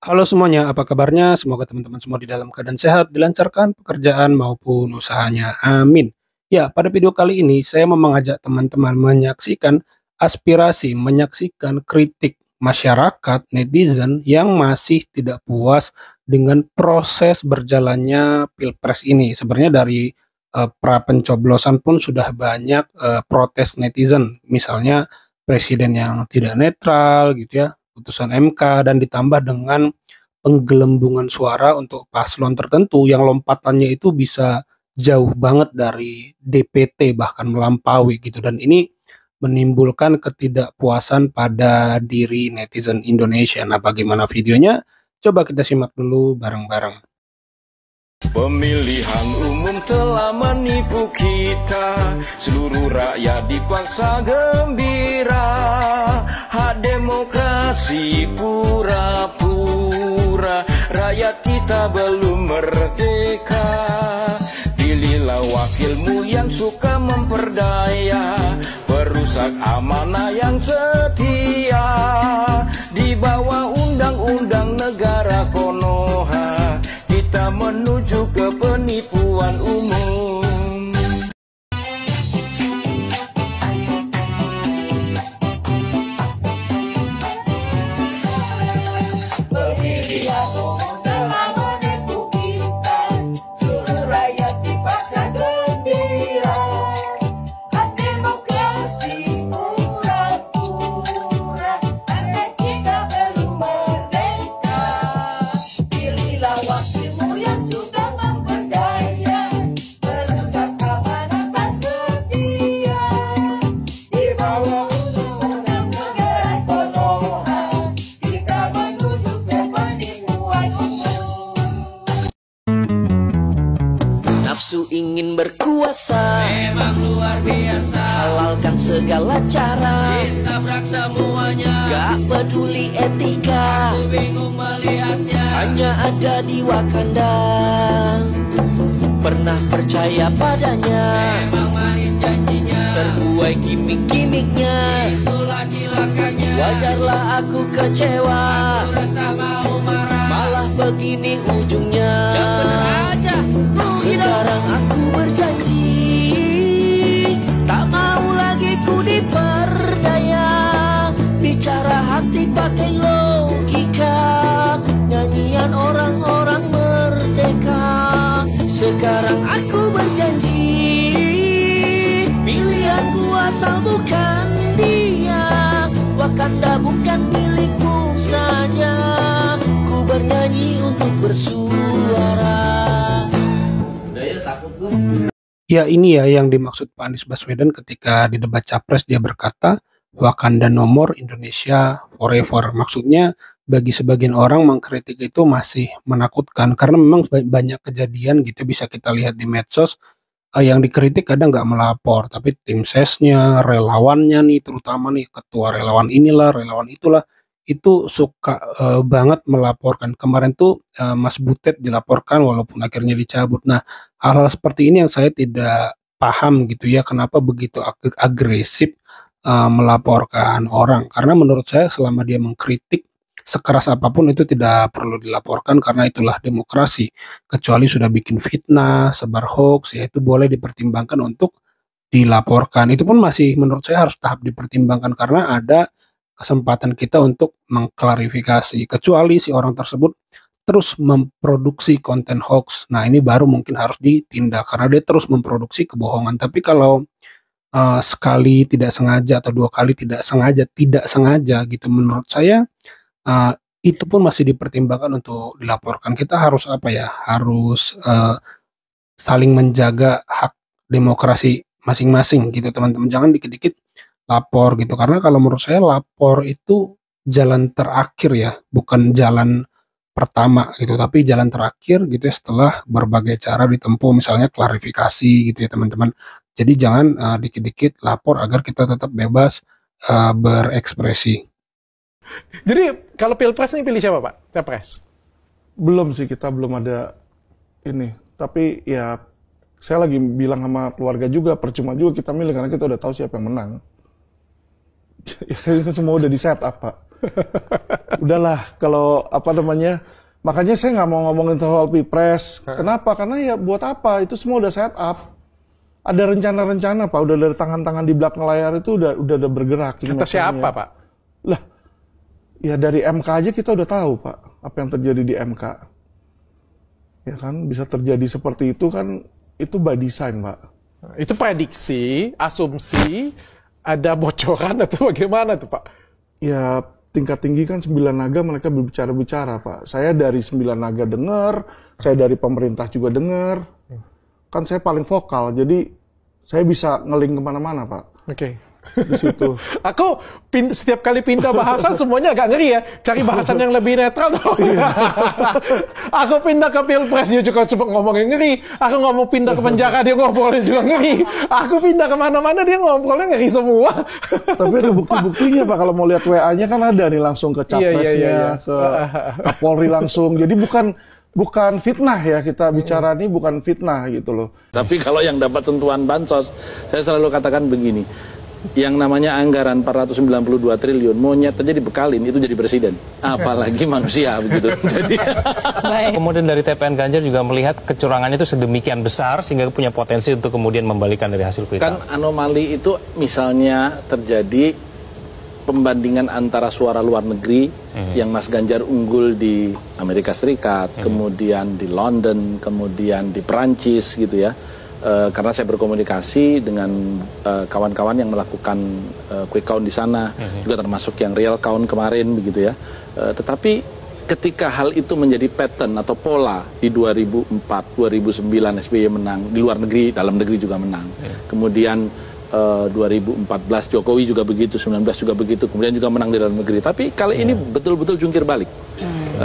Halo semuanya, apa kabarnya? Semoga teman-teman semua di dalam keadaan sehat, dilancarkan pekerjaan maupun usahanya. Amin. Ya, pada video kali ini saya mau mengajak teman-teman menyaksikan kritik masyarakat netizen yang masih tidak puas dengan proses berjalannya Pilpres ini. Sebenarnya dari pra pencoblosan pun sudah banyak protes netizen, misalnya presiden yang tidak netral gitu ya, putusan MK dan ditambah dengan penggelembungan suara untuk paslon tertentu yang lompatannya itu bisa jauh banget dari DPT bahkan melampaui gitu, dan ini menimbulkan ketidakpuasan pada diri netizen Indonesia. Nah, bagaimana videonya? Coba kita simak dulu bareng-bareng. Pemilihan umum telah menipu kita, seluruh rakyat dipaksa gembira. Hak demokrasi pura-pura, rakyat kita belum merdeka. Pilihlah wakilmu yang suka memperdaya, perusak amanah yang setia. Di bawah undang-undang negara Konoha, kita menuju ke penipuan umum. Pemilihan umum telah menipu kita, seluruh rakyat dipaksa gembira. Hak demokrasi pura-pura, rakyat kita belum merdeka. Pilihlah wakilmu yang sudah memperdaya, perusak amanah tak setia. Di bawah undang-undang negara Konoha, kita menuju ke penipuan umum. Nafsu ingin berkuasa, Memang luar biasa, halalkan segala cara, tabrak semuanya. gak peduli etika, Aku bingung melihatnya. hanya ada di Wakanda. Pernah percaya padanya, Memang manis janjinya, terbuai gimmick-gimmicknya. itulah cilakanya. Wajarlah aku kecewa, Resah mau marah, malah begini ujungnya. yang bener aja. Sekarang aku berjanji, tak mau lagi ku diperdaya. Bicara hati pakai logika, nyanyian orang-orang merdeka. Sekarang aku berjanji, pilihanku asal bukan dia. Wakanda bukan milikmu saja, ku bernyanyi untuk bersuara. Ya, ini ya yang dimaksud Pak Anies Baswedan ketika di debat Capres dia berkata, Wakanda nomor Indonesia forever. Maksudnya bagi sebagian orang mengkritik itu masih menakutkan karena memang banyak kejadian gitu bisa kita lihat di medsos, yang dikritik kadang nggak melapor, tapi tim sesnya, relawannya nih, terutama nih ketua relawan inilah, relawan itulah, itu suka banget melaporkan. Kemarin tuh Mas Butet dilaporkan walaupun akhirnya dicabut. Nah, hal-hal seperti ini yang saya tidak paham gitu ya, kenapa begitu agresif melaporkan orang. Karena menurut saya selama dia mengkritik sekeras apapun itu tidak perlu dilaporkan karena itulah demokrasi. Kecuali sudah bikin fitnah, sebar hoax, ya itu boleh dipertimbangkan untuk dilaporkan. Itu pun masih menurut saya harus tahap dipertimbangkan karena ada kesempatan kita untuk mengklarifikasi. Kecuali si orang tersebut terus memproduksi konten hoax. Nah, ini baru mungkin harus ditindak karena dia terus memproduksi kebohongan. Tapi kalau sekali tidak sengaja atau dua kali tidak sengaja gitu, menurut saya itu pun masih dipertimbangkan untuk dilaporkan. Kita harus apa ya? Harus saling menjaga hak demokrasi masing-masing gitu, teman-teman. Jangan dikit-dikit lapor gitu. Karena kalau menurut saya lapor itu jalan terakhir ya, bukan jalan pertama gitu, tapi jalan terakhir gitu ya setelah berbagai cara ditempuh, misalnya klarifikasi gitu ya, teman-teman. Jadi jangan dikit-dikit lapor agar kita tetap bebas berekspresi. Jadi kalau Pilpres ini pilih siapa, Pak? Capres? Belum sih, kita belum ada ini. Tapi ya saya lagi bilang sama keluarga juga, percuma juga kita milih karena kita udah tahu siapa yang menang. Ya, semua udah di set up, Pak. Udahlah, kalau apa namanya, makanya saya nggak mau ngomongin soal Pilpres. Kenapa? Karena ya buat apa? Itu semua udah set up. Ada rencana-rencana, Pak. Udah dari tangan-tangan di belakang layar itu udah ada bergerak. Kata siapa, Pak? Lah, ya dari MK aja kita udah tahu, Pak, apa yang terjadi di MK. Ya kan, bisa terjadi seperti itu kan, itu by design, Pak. Itu prediksi, asumsi, ada bocoran atau bagaimana tuh, Pak? Ya, tingkat tinggi kan 9 naga mereka berbicara-bicara, Pak. Saya dari 9 naga dengar, saya dari pemerintah juga dengar. Kan saya paling vokal, jadi saya bisa ngeling kemana-mana, Pak. Oke. Di situ. Aku setiap kali pindah bahasan semuanya agak ngeri ya. Cari bahasan yang lebih netral dong. Aku pindah ke Pilpres dia juga coba ngomongin ngeri. Aku ngomong pindah ke penjara dia ngobrolnya juga ngeri. Aku pindah kemana-mana dia ngobrolnya ngeri semua. Tapi ada bukti-buktinya, Pak. Kalau mau lihat WA-nya kan ada nih langsung ke capresnya, ke Kapolri langsung. Jadi bukan fitnah ya, kita bicara ini bukan fitnah gitu loh. Tapi kalau yang dapat sentuhan bansos, saya selalu katakan begini, yang namanya anggaran 492 triliun, monyet aja dibekalin, itu jadi presiden. Apalagi manusia begitu. Jadi Kemudian dari TPN Ganjar juga melihat kecurangannya itu sedemikian besar sehingga punya potensi untuk kemudian membalikan dari hasil quick kan count. anomali itu misalnya terjadi pembandingan antara suara luar negeri yang Mas Ganjar unggul di Amerika Serikat, kemudian di London, kemudian di Perancis gitu ya. Karena saya berkomunikasi dengan kawan-kawan yang melakukan quick count di sana, juga termasuk yang real count kemarin begitu ya. Tetapi ketika hal itu menjadi pattern atau pola di 2004, 2009 SBY menang, di luar negeri, dalam negeri juga menang. Kemudian 2014 Jokowi juga begitu, 19 juga begitu, kemudian juga menang di dalam negeri. Tapi kali ini betul-betul jungkir balik.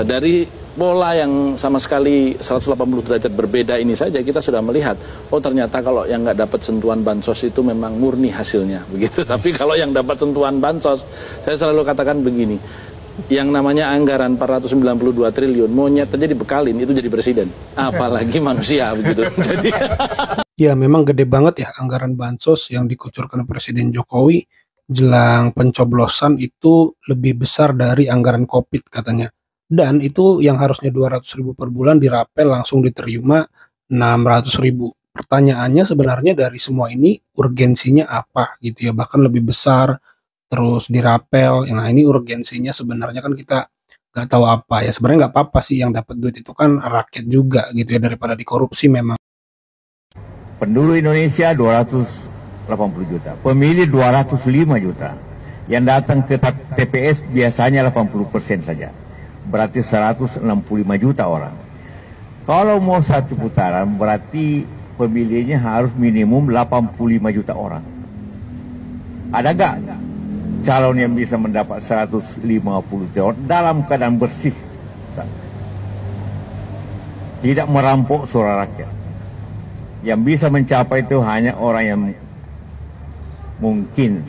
Dari pola yang sama sekali 180 derajat berbeda ini saja kita sudah melihat, oh ternyata kalau yang nggak dapat sentuhan bansos itu memang murni hasilnya begitu. Tapi kalau yang dapat sentuhan bansos, saya selalu katakan begini, yang namanya anggaran 492 triliun, monyet aja dibekalin, itu jadi presiden. Apalagi manusia begitu. Jadi Ya memang gede banget ya anggaran bansos yang dikucurkan Presiden Jokowi jelang pencoblosan itu lebih besar dari anggaran COVID katanya. Dan itu yang harusnya 200.000 per bulan dirapel langsung diterima 600.000. Pertanyaannya sebenarnya dari semua ini urgensinya apa gitu ya, bahkan lebih besar terus dirapel. Nah ini urgensinya sebenarnya kan kita nggak tahu apa ya. Sebenarnya nggak apa-apa sih, yang dapat duit itu kan rakyat juga gitu ya, daripada dikorupsi memang. Penduduk Indonesia 280 juta, pemilih 205 juta. Yang datang ke TPS biasanya 80% saja. Berarti 165 juta orang. Kalau mau satu putaran berarti pemilihnya harus minimum 85 juta orang. Ada nggak calon yang bisa mendapat 150 juta orang dalam keadaan bersih? Tidak merampok suara rakyat. Yang bisa mencapai itu hanya orang yang mungkin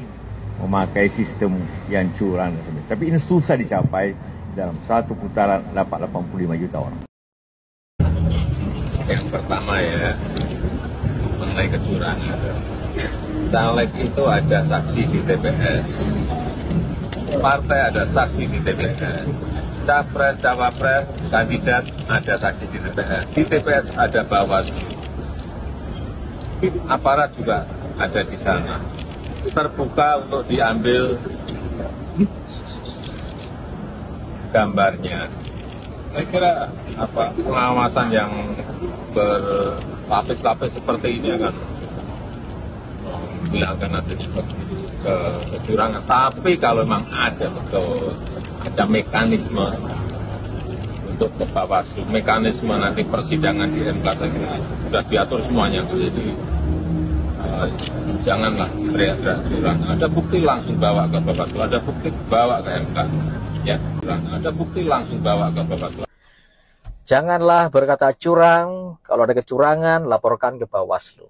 memakai sistem yang curang. Tapi ini susah dicapai dalam satu putaran dapat 85 juta orang. Yang pertama ya, mengenai kecurangan. Caleg itu ada saksi di TPS. Partai ada saksi di TPS. Capres, cawapres, kandidat ada saksi di TPS. Di TPS ada Bawaslu. Aparat juga ada di sana, terbuka untuk diambil gambarnya. Saya kira pengawasan yang berlapis-lapis seperti ini akan menghilangkan adanya kecurangan. Tapi kalau memang ada mekanisme untuk ke Bawaslu, mekanisme nanti persidangan di MK sudah diatur semuanya. Jadi janganlah teriak-teriak curang. Ada bukti langsung bawa ke Bawaslu, ada bukti bawa ke MK. Ya, ada bukti langsung bawa ke Bawaslu. Janganlah berkata curang, kalau ada kecurangan laporkan ke Bawaslu.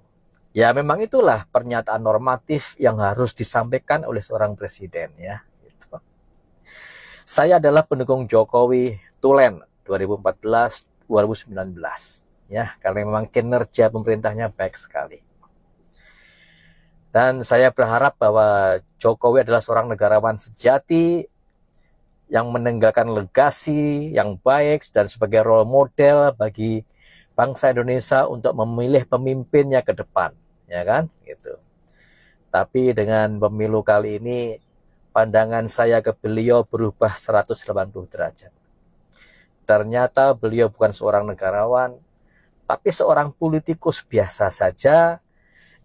Ya memang itulah pernyataan normatif yang harus disampaikan oleh seorang presiden ya. Gitu. Saya adalah pendukung Jokowi tulen 2014-2019 ya, karena memang kinerja pemerintahnya baik sekali. Dan saya berharap bahwa Jokowi adalah seorang negarawan sejati yang meninggalkan legasi yang baik dan sebagai role model bagi bangsa Indonesia untuk memilih pemimpinnya ke depan, ya kan? Gitu. Tapi dengan pemilu kali ini, pandangan saya ke beliau berubah 180 derajat. Ternyata beliau bukan seorang negarawan, tapi seorang politikus biasa saja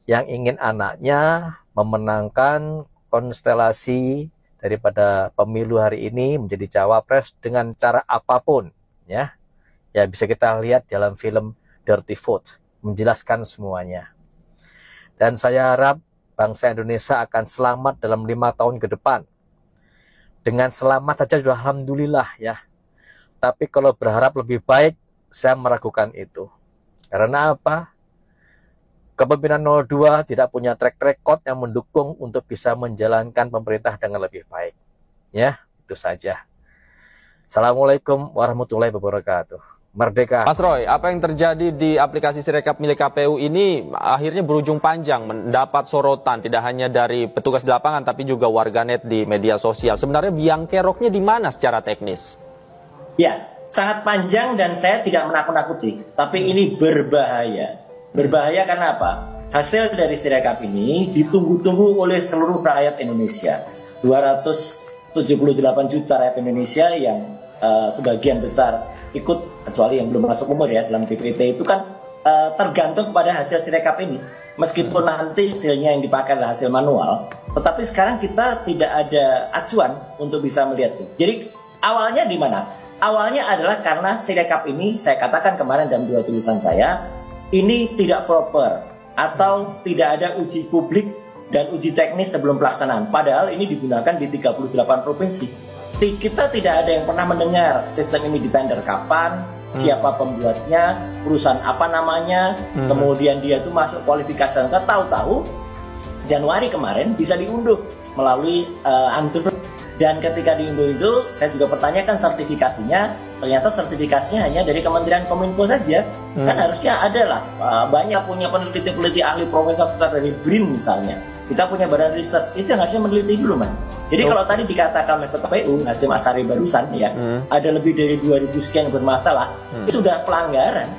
yang ingin anaknya memenangkan konstelasi daripada pemilu hari ini menjadi cawapres dengan cara apapun, ya. Ya bisa kita lihat dalam film Dirty Vote, menjelaskan semuanya. Dan saya harap bangsa Indonesia akan selamat dalam 5 tahun ke depan. Dengan selamat saja sudah alhamdulillah ya. Tapi kalau berharap lebih baik, saya meragukan itu. Karena apa? Kepemimpinan 02 tidak punya track record yang mendukung untuk bisa menjalankan pemerintah dengan lebih baik. Ya, itu saja. Assalamualaikum warahmatullahi wabarakatuh. Merdeka. Mas Roy, apa yang terjadi di aplikasi Sirekap milik KPU ini akhirnya berujung panjang, mendapat sorotan tidak hanya dari petugas di lapangan tapi juga warganet di media sosial. Sebenarnya biang keroknya di mana secara teknis? Ya, sangat panjang dan saya tidak menakut-nakuti, tapi ini berbahaya. Berbahaya karena apa? Hasil dari Sirekap ini ditunggu-tunggu oleh seluruh rakyat Indonesia. 278 juta rakyat Indonesia yang sebagian besar ikut, kecuali yang belum masuk umur ya, dalam DPT itu kan tergantung pada hasil Sirekap ini. Meskipun nanti hasilnya yang dipakai adalah hasil manual, tetapi sekarang kita tidak ada acuan untuk bisa melihat itu. Jadi awalnya di mana? Awalnya adalah karena Sirekap ini, saya katakan kemarin dalam 2 tulisan saya, ini tidak proper atau tidak ada uji publik dan uji teknis sebelum pelaksanaan. Padahal ini digunakan di 38 provinsi. Kita tidak ada yang pernah mendengar sistem ini ditender kapan, siapa pembuatnya, perusahaan apa namanya, kemudian dia itu masuk kualifikasi. Tahu-tahu Januari kemarin bisa diunduh melalui Android. Dan ketika diunduh itu, saya juga pertanyakan sertifikasinya. Ternyata sertifikasinya hanya dari Kementerian Kominfo saja. Kan harusnya ada lah, banyak punya peneliti-peneliti ahli profesor dari BRIN misalnya. Kita punya badan research, itu yang harusnya meneliti dulu mas. Jadi kalau tadi dikatakan oleh KPU, Hasyim Asyari barusan ya, ada lebih dari 2000 sekian bermasalah, itu sudah pelanggaran.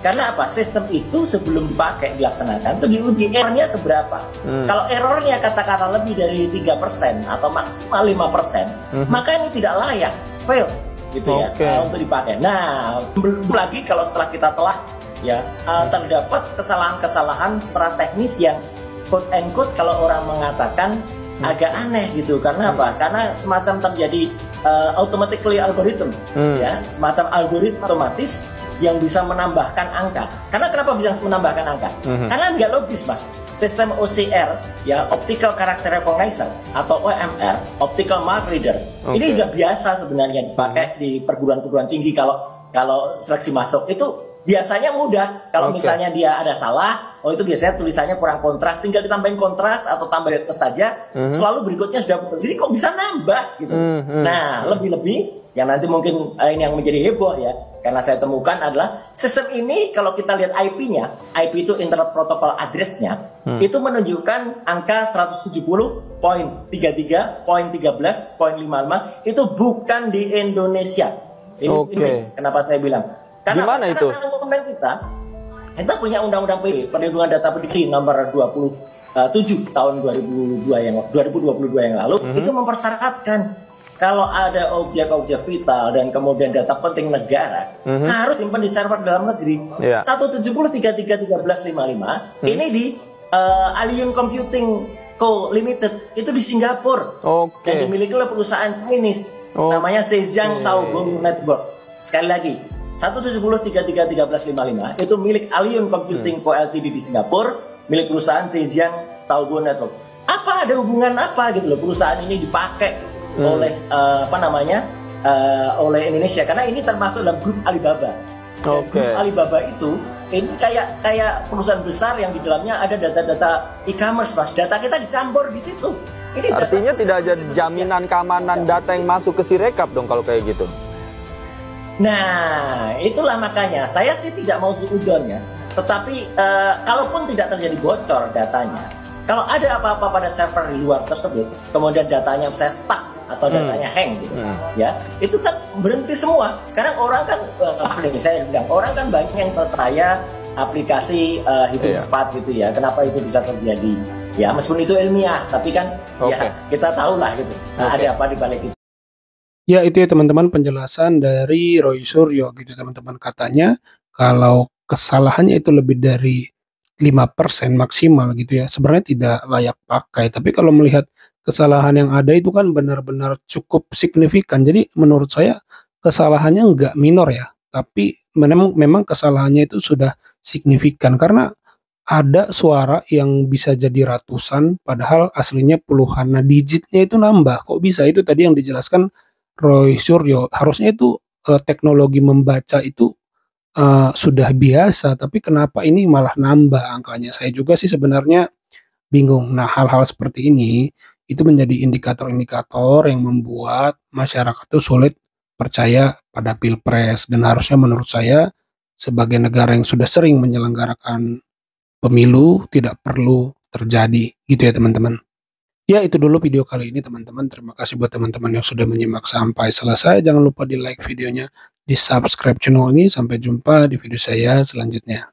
Karena apa? Sistem itu sebelum dipakai, dilaksanakan, itu diuji errornya seberapa. Kalau errornya katakanlah lebih dari 3% atau maksimal 5%, maka ini tidak layak, fail gitu ya, untuk dipakai. Nah, belum lagi kalau setelah kita telah ya terdapat kesalahan-kesalahan secara teknis yang quote and quote kalau orang mengatakan agak aneh gitu. Karena apa? Karena semacam terjadi automatically algorithm, ya, semacam algoritma otomatis yang bisa menambahkan angka. Karena kenapa bisa menambahkan angka? Karena nggak logis mas. Sistem OCR, ya, Optical Character Recognition atau OMR, Optical Mark Reader, ini sudah biasa sebenarnya dipakai di perguruan-perguruan tinggi. Kalau seleksi masuk itu biasanya mudah. Kalau misalnya dia ada salah, itu biasanya tulisannya kurang kontras, tinggal ditambahin kontras atau tambah plus saja, selalu berikutnya sudah betul. Jadi kok bisa nambah gitu. Nah, lebih-lebih yang nanti mungkin ini yang menjadi heboh ya, karena saya temukan adalah sistem ini kalau kita lihat IP-nya, IP itu Internet Protocol Address-nya, itu menunjukkan angka 170.33.13.55 itu bukan di Indonesia. Ini kenapa saya bilang? Karena itu? Karena kita punya undang-undang Perlindungan Data Pribadi nomor 27 tahun 2022 yang lalu, itu mempersyaratkan kalau ada objek-objek vital dan kemudian data penting negara harus simpan di server dalam negeri. 170.33.13.55 ini di Alien Computing Co Limited, itu di Singapura, dan dimiliki oleh perusahaan Chinese namanya Zhejiang Taobao Network. Sekali lagi, 170.33.13.55 itu milik Alien Computing Co Ltd di Singapura, milik perusahaan Zhejiang Taobao Network. Apa ada hubungan apa gitu loh perusahaan ini dipakai oleh oleh Indonesia, karena ini termasuk dalam grup Alibaba. Grup Alibaba itu ini kayak perusahaan besar yang di dalamnya ada data-data e-commerce mas. Data kita dicampur di situ. Ini artinya tidak ada jaminan keamanan data yang masuk ke Sirekap dong kalau kayak gitu. Nah, itulah makanya saya sih tidak mau suudon ya. Tetapi kalaupun tidak terjadi bocor datanya, Kalau ada apa-apa pada server di luar tersebut, kemudian datanya saya stuck atau datanya hang gitu, ya, itu kan berhenti semua. Sekarang orang kan, saya bilang, orang kan banyak yang percaya aplikasi hitung cepat gitu ya. Kenapa itu bisa terjadi? Ya, meskipun itu ilmiah, tapi kan ya kita tahu lah gitu. Ada apa di balik itu. Ya, itu ya teman-teman penjelasan dari Roy Suryo gitu teman-teman. Katanya kalau kesalahannya itu lebih dari 5% maksimal gitu ya, sebenarnya tidak layak pakai. Tapi kalau melihat kesalahan yang ada itu kan benar-benar cukup signifikan. Jadi menurut saya kesalahannya nggak minor ya, tapi memang kesalahannya itu sudah signifikan karena ada suara yang bisa jadi ratusan padahal aslinya puluhan. Nah, digitnya itu nambah. Kok bisa? Itu tadi yang dijelaskan Roy Suryo. Harusnya itu teknologi membaca itu sudah biasa, tapi kenapa ini malah nambah angkanya? Saya juga sih sebenarnya bingung. Nah, hal-hal seperti ini itu menjadi indikator-indikator yang membuat masyarakat itu sulit percaya pada pilpres, dan harusnya menurut saya sebagai negara yang sudah sering menyelenggarakan pemilu tidak perlu terjadi gitu ya teman-teman. Ya, itu dulu video kali ini teman-teman. Terima kasih buat teman-teman yang sudah menyimak sampai selesai. Jangan lupa di like videonya, di subscribe channel ini. Sampai jumpa di video saya selanjutnya.